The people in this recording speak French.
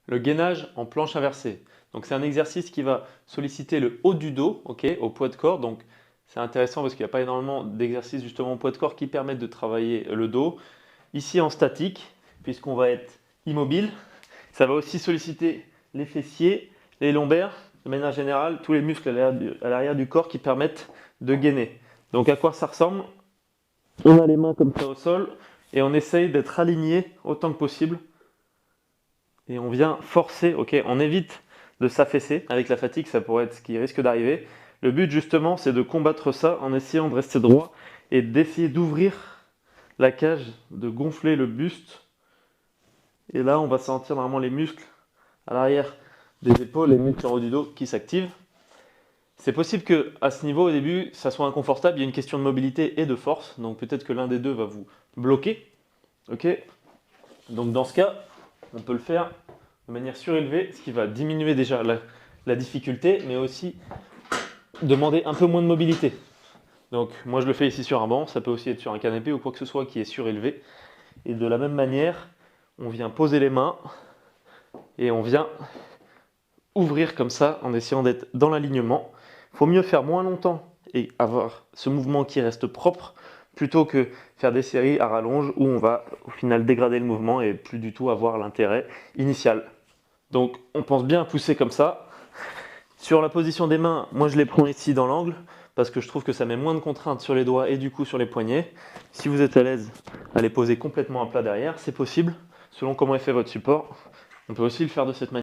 Le gainage en planche inversée. Donc c'est un exercice qui va solliciter le haut du dos, ok, au poids de corps. Donc c'est intéressant parce qu'il n'y a pas énormément d'exercices justement au poids de corps qui permettent de travailler le dos. Ici en statique, puisqu'on va être immobile, ça va aussi solliciter les fessiers, les lombaires, de manière générale, tous les muscles à l'arrière du corps qui permettent de gainer. Donc à quoi ça ressemble? On a les mains comme ça au sol et on essaye d'être aligné autant que possible. Et on vient forcer, ok, on évite de s'affaisser. Avec la fatigue, ça pourrait être ce qui risque d'arriver. Le but justement, c'est de combattre ça en essayant de rester droit et d'essayer d'ouvrir la cage, de gonfler le buste. Et là, on va sentir normalement les muscles à l'arrière des épaules, les muscles en haut du dos qui s'activent. C'est possible que à ce niveau, au début, ça soit inconfortable. Il y a une question de mobilité et de force. Donc peut-être que l'un des deux va vous bloquer. Ok. Donc dans ce cas, on peut le faire de manière surélevée, ce qui va diminuer déjà la difficulté, mais aussi demander un peu moins de mobilité. Donc moi je le fais ici sur un banc, ça peut aussi être sur un canapé ou quoi que ce soit qui est surélevé. Et de la même manière, on vient poser les mains et on vient ouvrir comme ça en essayant d'être dans l'alignement. Il faut mieux faire moins longtemps et avoir ce mouvement qui reste propre plutôt que faire des séries à rallonge où on va au final dégrader le mouvement et plus du tout avoir l'intérêt initial. Donc on pense bien à pousser comme ça. Sur la position des mains, moi je les prends ici dans l'angle parce que je trouve que ça met moins de contraintes sur les doigts et du coup sur les poignets. Si vous êtes à l'aise à les poser complètement à plat derrière, c'est possible selon comment est fait votre support. On peut aussi le faire de cette manière.